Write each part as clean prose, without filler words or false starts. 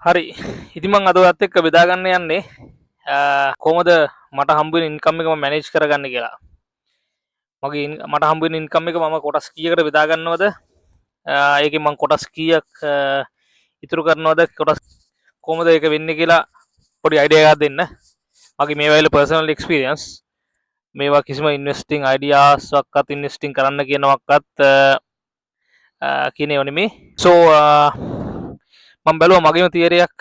හරි. ඉතින් මම අද ඔයත් එක්ක බෙදා ගන්න යන්නේ කොහොමද මට හම්බ වෙන ඉන්කම් එක මම මැනේජ් කරගන්නේ කියලා. මට හම්බ වෙන ඉන්කම් එක මම කොටස් කීයකට බෙදා ගන්නවද? ඒකෙන් මම කොටස් කීයක් ඉතුරු කරනවද? කොටස් කොහොමද ඒක වෙන්නේ කියලා පොඩි අයිඩියා එකක් දෙන්න. මගේ මේ වෙලාවේ පර්සනල් එක්ස්පීරියන්ස් මේවා කිසිම ඉන්වෙස්ටිං අයිඩියාස් වක්වත් ඉන්වෙස්ටිං කරන්න කියනවක්වත් කියනව නෙමෙයි. සෝ මම බැලුවා මගේම තියරියක්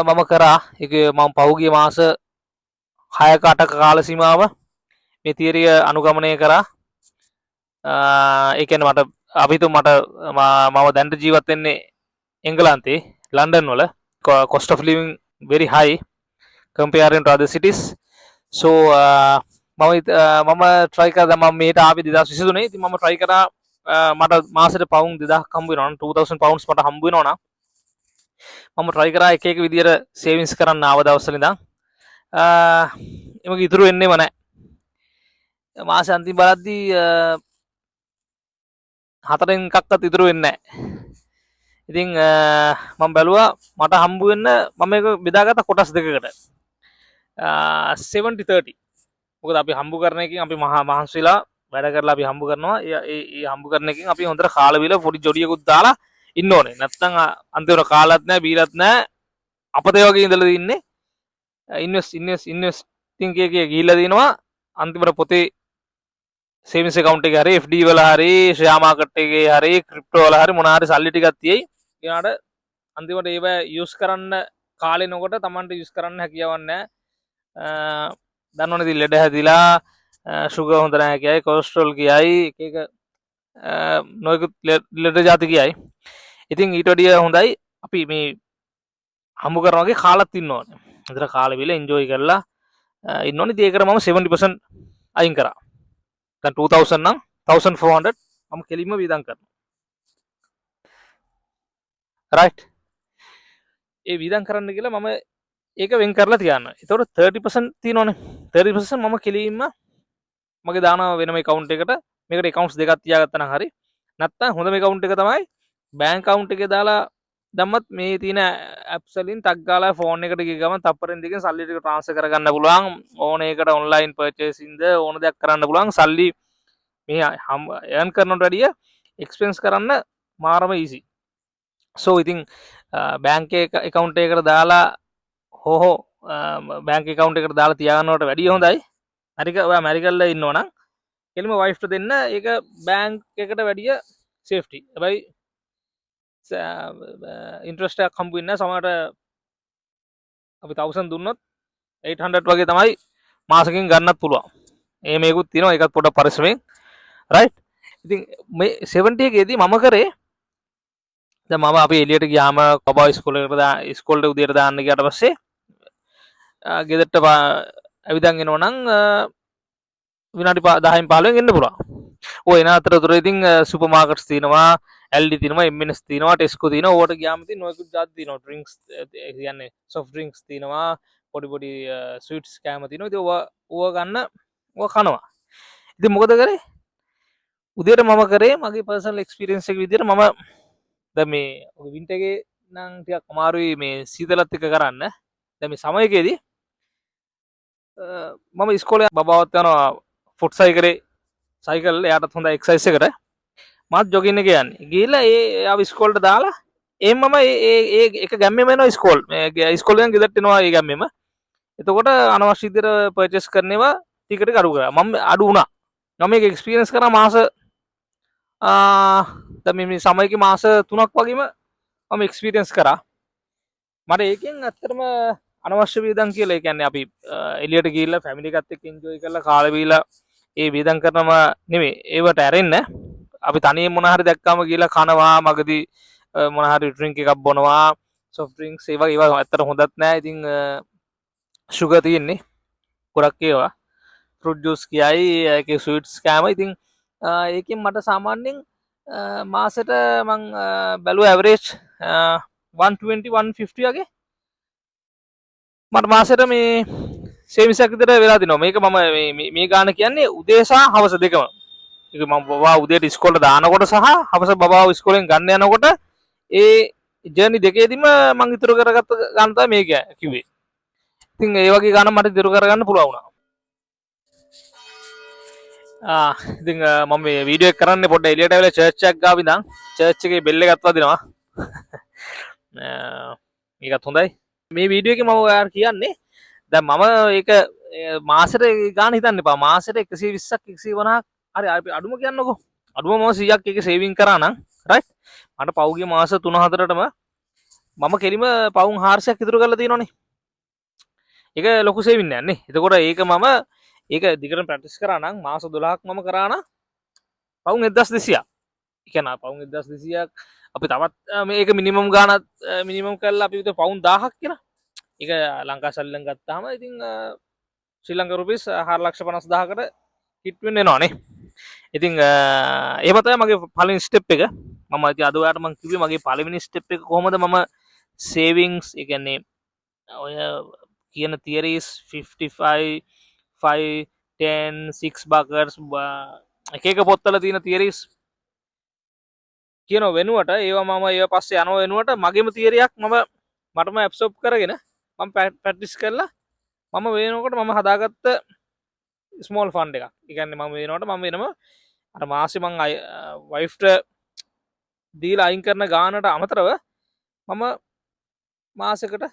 මම කරා ඒක මම පහුගිය මාස 6ක 8ක කාල සීමාව මේ තියරිය අනුගමනය කරා. ඒ කියන්නේ මට මම දැන් ජීවත් වෙන්නේ එංගලන්තේ ලන්ඩන් වල. cost of living very high comparing to other cities. so මම try කරා මම මේට ආවේ 2023 ඉතින් මම try කරා මට මාසෙට පවුන් 2000ක් හම්බ වෙනවා නම් 2000 pounds මට හම්බ වෙනවා නම් මම try කරා එක එක විදියට savings කරන්න ආව දවස්වල ඉඳන් එමක ඉතුරු වෙන්නේම නැහැ. මාස අන්තිම බලද්දී 4න් එකක්වත් ඉතුරු වෙන්නේ නැහැ. ඉතින් මම බැලුවා මට හම්බ වෙන්න මම මේක බෙදාගත්ත කොටස් දෙකකට 70-30. මොකද අපි හම්බ කරන එකකින් අපි මහා මහන්සිලා වැඩ කරලා අපි හම්බ කරනවා. ඒ හම්බ කරන එකකින් අපි හොඳට කාලා බීලා පොඩි ජොඩියකුත් දාලා ඉන්න ඕනේ. නැත්තම් අන්තිමට කාලත් නැහැ බීලත් නැහැ අපතේ වගේ ඉඳලා ඉන්නේ. ඉන්වෙස්ටිං එකේ ගිහිල්ලා දිනවා අන්තිමට පොතේ සේවිංස් account එකේ හරි FD වල හරි ෂෙයා මාකට් එකේ හරි ක්‍රිප්ටෝ වල හරි මොන හරි සල්ලි ටිකක් තියෙයි. ඊළාට අන්තිමට ඒව යූස් කරන්න කාලේ නකොට Tamanට යූස් කරන්න හැකියාවක් නැහැ. දන්නවනේ ඉතින් ලෙඩ හැදිලා සුගර් හොඳ නැහැ කියයි කොලෙස්ටරෝල් කියයි එක නොයෙකුත් ලෙඩ જાති කියයි. ඉතින් ඊට වඩා හොඳයි අපි මේ හම්බ කරන වගේ කාලත් ඉන්න ඕනේ. හොඳට කාලෙ බිල එන්ජොයි කරලා ඉන්න ඕනේ. ඉතින් ඒකට මම 70% අයින් කරා. දැන් 2000 නම් 1400 මම කෙලින්ම වියදම් කරනවා. රයිට්. ඒ වියදම් කරන්න කියලා මම ඒක වෙන් කරලා තියනවා. ඒතකොට 30% තියෙනවනේ. 30% මම කෙලින්ම මගේ දානවා වෙනම account එකට. මේකට accounts දෙකක් තියාගත්තා නම් හරි. නැත්තම් හොඳම account එක තමයි bank account එකේ දාලා දැම්මත් මේ තියෙන apps වලින් ටක් ගාලා phone එකට ගිය ගමන් තප්පරෙන් දෙකෙන් සල්ලි ටික transfer කරගන්න පුළුවන්. ඕන එකට online purchasing ද ඕන දෙයක් කරන්න පුළුවන්. සල්ලි මේ earn කරනට වැඩිය expense කරන්න මාරම easy. so ඉතින් bank account එකකට දාලා bank account එකට දාලා තියාගන්නවට වැඩිය හොඳයි. ඔයා ඇමරිකල්ල ඉන්නවා නම් කෙලිම wife ට දෙන්න ඒක bank එකට වැඩිය safety. හැබැයි ඉන්ට්‍රස්ට් එකක් හම්බ වෙන්නේ නැහැ. සමහරට අපි 1000 දුන්නොත් 800 වගේ තමයි මාසෙකින් ගන්නත් පුළුවන්. මේකුත් තියෙනවා. ඒකත් පොඩක් පරිස්සමෙන්. රයිට්. ඉතින් මේ 70 එකේදී මම කරේ දැන් මම අපි එළියට ගියාම කබා ඉස්කෝලේට උදේට දාන්න ගියාට පස්සේ ගෙදරට ඇවිදන් එනවා නම් විනාඩි 10න් 15න් එන්න පුළුවන්. ඔය එන අතරතුර ඉතින් සුපර් මාකට්ස් තියෙනවා, LD තියෙනවා, MNS තියෙනවා, ටෙස්කෝ තියෙනවා. ඕකට ගියාම ඉතින් නොයෙකුත් ජාති තියෙනවා. ඩ්‍රින්ක්ස් කියන්නේ සොෆ්ට් ඩ්‍රින්ක්ස් තියෙනවා, පොඩි ස්වීට්ස් කෑම තියෙනවා. ඉතින් ඕවා ගන්න ඕවා කනවා. ඉතින් මොකද කරේ? උදේට මම කරේ මගේ පර්සනල් එක්ස්පීරියන්ස් එක විදිහට මම දැන් මේ වින්ටර් එකේ නම් ටිකක් අමාරුයි මේ සීතලත් එක්ක කරන්න. දැන් මේ සමයකේදී මම ඉස්කෝලේ බබාවත් යනවා ෆුට් සයිකල් එයාටත් හොඳ එක්සයිස් එකට මාත් ජොගින් එක යන්නේ. ගිහිල්ලා ආව ඉස්කෝලේට දාලා මම ඒ එක ගැම්මෙම එනවා ඉස්කෝලෙන් ගෙදරට එනවා ඒ ගැම්මෙම. එතකොට අනවශ්‍ය විදිහට පර්චේස් කරනවා ටිකට අඩු කරා. මම අඩු වුණා. මම මේක එක්ස්පීරියන්ස් කරා මාස දැන් මේ සමයක මාස 3ක් වගේම මම එක්ස්පීරියන්ස් කරා. මට ඒකෙන් ඇත්තටම අනවශ්‍ය වියදම් කියලා ඒ කියන්නේ අපි එළියට ගිහිල්ලා ෆැමිලි එකත් එක්ක එන්ජොයි කරලා කාලා බීලා ඒ වියදම් කරනම නෙමෙයි ඒවට ඇරෙන්න අපි තනියෙන් මොන හරි දැක්කම ගිහිල්ලා කනවා මගදී මොන හරි ඩ්‍රින්ක් එකක් බොනවා සොෆ්ට් ඩ්‍රින්ක්ස් ඒවා ඇත්තට හොඳත් නෑ. ඉතින් සුගර් තියෙන්නේ ගොඩක් ඒවා ෆෘට් ජූස් කියයි ඒකේ ස්වීට්ස් කෑම. ඉතින් ඒකෙන් මට සාමාන්‍යයෙන් මාසෙට මං බැලුවා ඇවරේජ් 120-150 වගේ මට මාසෙට මේ සේවිංස් එකක් විතර වෙලා දිනවා. මේක මම මේ ගාන කියන්නේ උදේ සහ හවස දෙකම. ඒක මම බබා උදේට ඉස්කෝලේ දානකොට සහ හවස බබාව ඉස්කෝලෙන් ගන්න යනකොට ඒ ජර්නි දෙකේදීම මං ඉතුරු කරගත්ත ගාන තමයි මේක කිව්වේ. ඉතින් ඒ වගේ ගාන මට ඉතුරු කරගන්න පුළුවන් වුණා. ඉතින් මම මේ වීඩියෝ එක කරන්නේ පොඩ්ඩක් එළියට ඇවිල්ලා චර්ච් එකක් ගාව ඉඳන් චර්ච් එකේ බෙල් එකක් වදිනවා. මේකත් හොඳයි. මේ වීඩියෝ එකේ මම ඔයාලට කියන්නේ දැන් මම ඒක මාසෙට ගාන හිතන්න එපා. මාසෙට 120ක් 150ක් හරි අපි අඩුම කියන්නකෝ. අඩුම මම 100ක් එක සේවින් කරා නම් රයිට්. මට පෞගිය මාස 3-4ටම මම කෙලිම පවුම් 400ක් ඉතුරු කරලා තියෙනවනේ. ඒක ලොකු සේවින් නෑ නේ. එතකොට ඒක මම ඒක දිගටම ප්‍රැක්ටිස් කරා නම් මාස 12ක් මම කරා නම් පවුම් 1200ක්. ඒ කියන්නේ පවුම් 1200ක් අපි තවත් මේක මිනිමම් ගානක් මිනිමම් කරලා අපි විතර පවුම් 1000ක් කියලා. ඒක ලංකා සල්ලෙන් ගත්තාම ඉතින් ශ්‍රී ලංකා රුපීස් 4,50,000කට හිට් වෙන්න එනවානේ. ඉතින් එහෙම තමයි මගේ පළවෙනි ස්ටෙප් එක. මම ඉතින් අද ඔයාලට මම කිව්වේ මගේ පළවෙනි ස්ටෙප් එක කොහොමද මම සේවිංග්ස් ඒ කියන්නේ ඔය කියන තියරිස් 55 5 10 6 buckets එක එක පොත්වල තියෙන තියරිස් කියන වෙනුවට ඒවා මම ඒවා පස්සේ යනවා වෙනුවට මගේම තියරියක් මටම ඇබ්සෝබ් කරගෙන මම ප්‍රැක්ටිස් කරලා මම වෙනකොට මම හදාගත්ත ස්මෝල් ෆන්ඩ් එකක්. ඒ කියන්නේ මම වෙනකොට මම වෙනම අර මාසෙ මං වයිෆ්ට දීලා අයින් කරන ගානට අමතරව මම මාසෙකට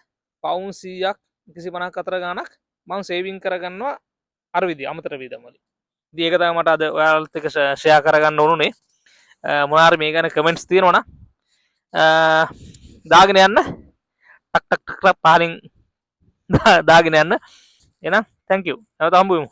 පවුම් 100ක් 150ක් අතර ගානක් මම සේවින් කරගන්නවා අර විදිහ අමතර වියදම් වලින්. ඉතින් ඒක තමයි මට අද ඔයාලත් එක්ක ෂෙයා කරගන්න ඕනුනේ. මොනාරි මේ ගැන කමෙන්ට්ස් තියෙනවා නම් දාගෙන යන්න. ටක් ටක් ටක් පහලින් දාගෙන යන්න. එහෙනම් thank you. නැවත හම්බෙමු.